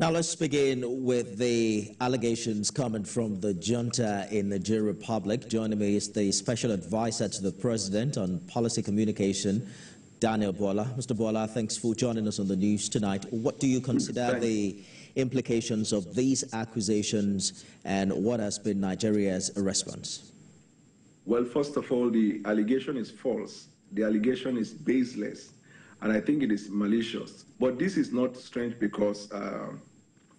Now let's begin with the allegations coming from the junta in the Niger Republic. Joining me is the Special Advisor to the President on Policy Communication, Daniel Bwala. Mr. Bwala, thanks for joining us on the news tonight. What do you consider the implications of these accusations, and what has been Nigeria's response? Well, first of all, the allegation is false. The allegation is baseless, and I think it is malicious. But this is not strange because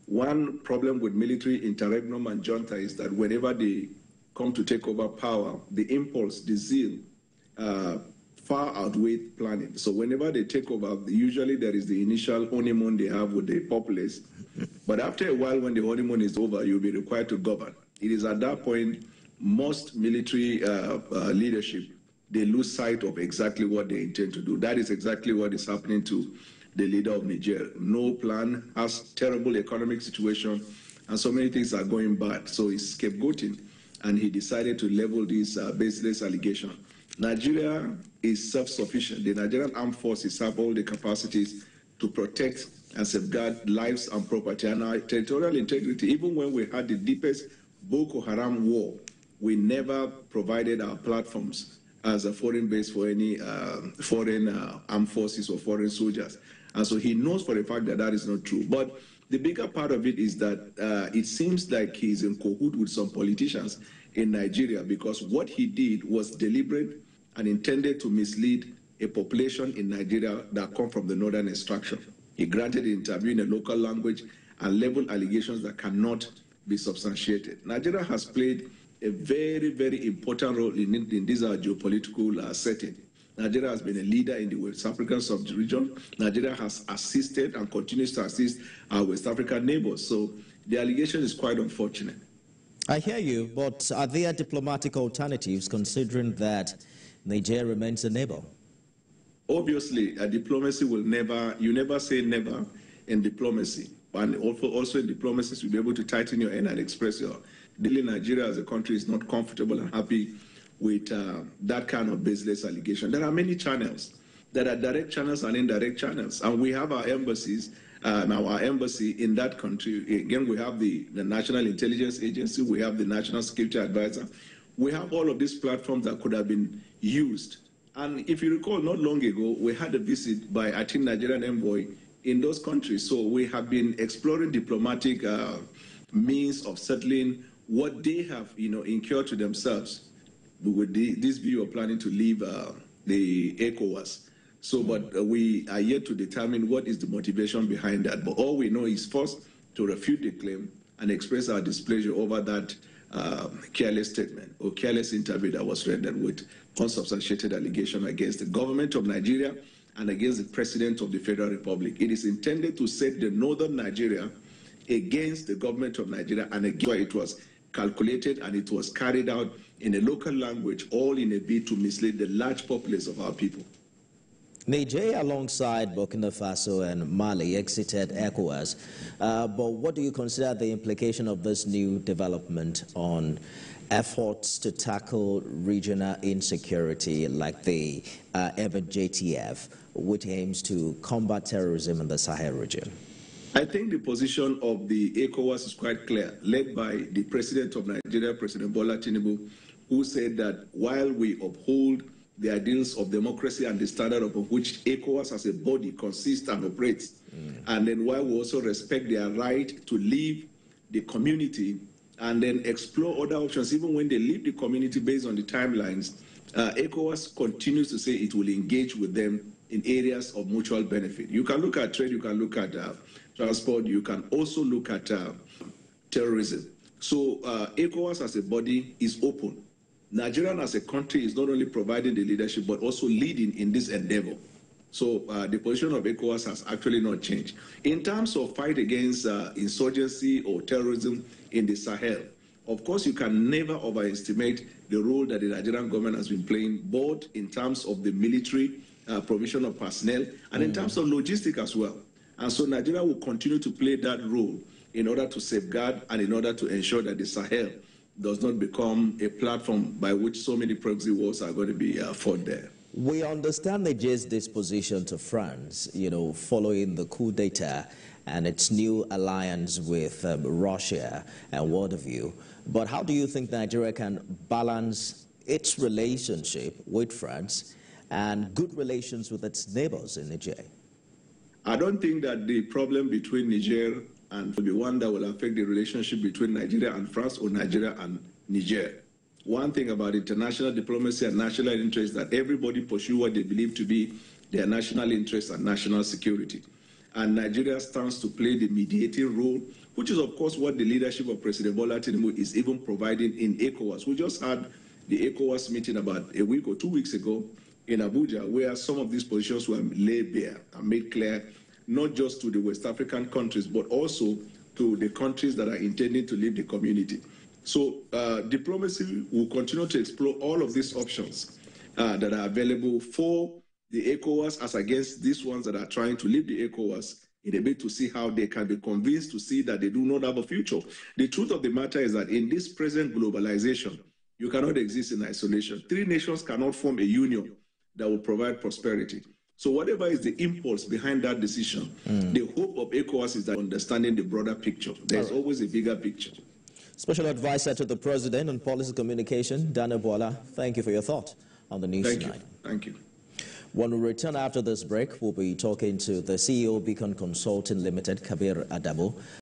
one problem with military interregnum and junta is that whenever they come to take over power, the impulse, the zeal, far outweigh planning. So whenever they take over, usually there is the initial honeymoon they have with the populace. But after a while, when the honeymoon is over, you'll be required to govern. It is at that point most military leadership, they lose sight of exactly what they intend to do. That is exactly what is happening to the leader of Niger. No plan, has terrible economic situation, and so many things are going bad. So he's scapegoating, and he decided to level this baseless allegation. Nigeria is self-sufficient. The Nigerian armed forces have all the capacities to protect and safeguard lives and property and our territorial integrity. Even when we had the deepest Boko Haram war, we never provided our platforms as a foreign base for any foreign armed forces or foreign soldiers. And so he knows for a fact that that is not true. But the bigger part of it is that it seems like he's in cahoot with some politicians in Nigeria, because what he did was deliberate and intended to mislead a population in Nigeria that come from the northern extraction. He granted an interview in a local language and leveled allegations that cannot be substantiated. Nigeria has played a very, very important role in this geopolitical setting. Nigeria has been a leader in the West African sub-region. Nigeria has assisted and continues to assist our West African neighbors. So the allegation is quite unfortunate. I hear you, but are there diplomatic alternatives considering that Niger remains a neighbor? Obviously, diplomacy will never, you never say never in diplomacy. And also in diplomacy, you'll be able to tighten your end and express your dealing. Nigeria as a country is not comfortable and happy with that kind of baseless allegation. There are many channels. There are direct channels and indirect channels. And we have our embassies, now our embassy in that country. Again, we have the National Intelligence Agency, we have the National Security Advisor. We have all of these platforms that could have been used. And if you recall, not long ago, we had a visit by a Nigerian envoy in those countries. So we have been exploring diplomatic means of settling what they have, incurred to themselves with this view of planning to leave the ECOWAS. So, but we are yet to determine what is the motivation behind that. But all we know is first to refute the claim and express our displeasure over that careless statement or careless interview that was rendered with unsubstantiated allegation against the government of Nigeria and against the President of the Federal Republic. It is intended to set the northern Nigeria against the government of Nigeria, and again, it was calculated and it was carried out in a local language, all in a bid to mislead the large populace of our people. Niger, alongside Burkina Faso and Mali, exited ECOWAS. But what do you consider the implication of this new development on efforts to tackle regional insecurity like the JTF, which aims to combat terrorism in the Sahel region? I think the position of the ECOWAS is quite clear, led by the President of Nigeria, President Bwala, who said that while we uphold the ideals of democracy and the standard upon which ECOWAS as a body consists and operates, and then while we also respect their right to leave the community and then explore other options, even when they leave the community based on the timelines, ECOWAS continues to say it will engage with them in areas of mutual benefit. You can look at trade, you can look at transport, you can also look at terrorism. So ECOWAS as a body is open. Nigeria as a country is not only providing the leadership, but also leading in this endeavor. So the position of ECOWAS has actually not changed. In terms of fight against insurgency or terrorism in the Sahel, of course, you can never overestimate the role that the Nigerian government has been playing, both in terms of the military provision of personnel and in terms of logistics as well. And so Nigeria will continue to play that role in order to safeguard and in order to ensure that the Sahel does not become a platform by which so many proxy wars are going to be fought there. We understand Niger's disposition to France, following the coup d'etat and its new alliance with Russia and what have you. But how do you think Nigeria can balance its relationship with France and good relations with its neighbors in Niger? I don't think that the problem between Niger and will be one that will affect the relationship between Nigeria and France or Nigeria and Niger. One thing about international diplomacy and national interest is that everybody pursue what they believe to be their national interest and national security. And Nigeria stands to play the mediating role, which is, of course, what the leadership of President Bwala is even providing in ECOWAS. We just had the ECOWAS meeting about a week or 2 weeks ago in Abuja, where some of these positions were laid bare and made clear, not just to the West African countries, but also to the countries that are intending to leave the community. So diplomacy will continue to explore all of these options that are available for the ECOWAS as against these ones that are trying to leave the ECOWAS in a bit to see how they can be convinced to see that they do not have a future. The truth of the matter is that in this present globalization, you cannot exist in isolation. 3 nations cannot form a union that will provide prosperity. So whatever is the impulse behind that decision, the hope of ECOWAS is that understanding the broader picture. There's always a bigger picture. Special Advisor to the President on Policy Communication, Daniel Bwala, thank you for your thought on the news tonight. Thank you. When we return after this break, we'll be talking to the CEO of Beacon Consulting Limited, Kabir Adabo.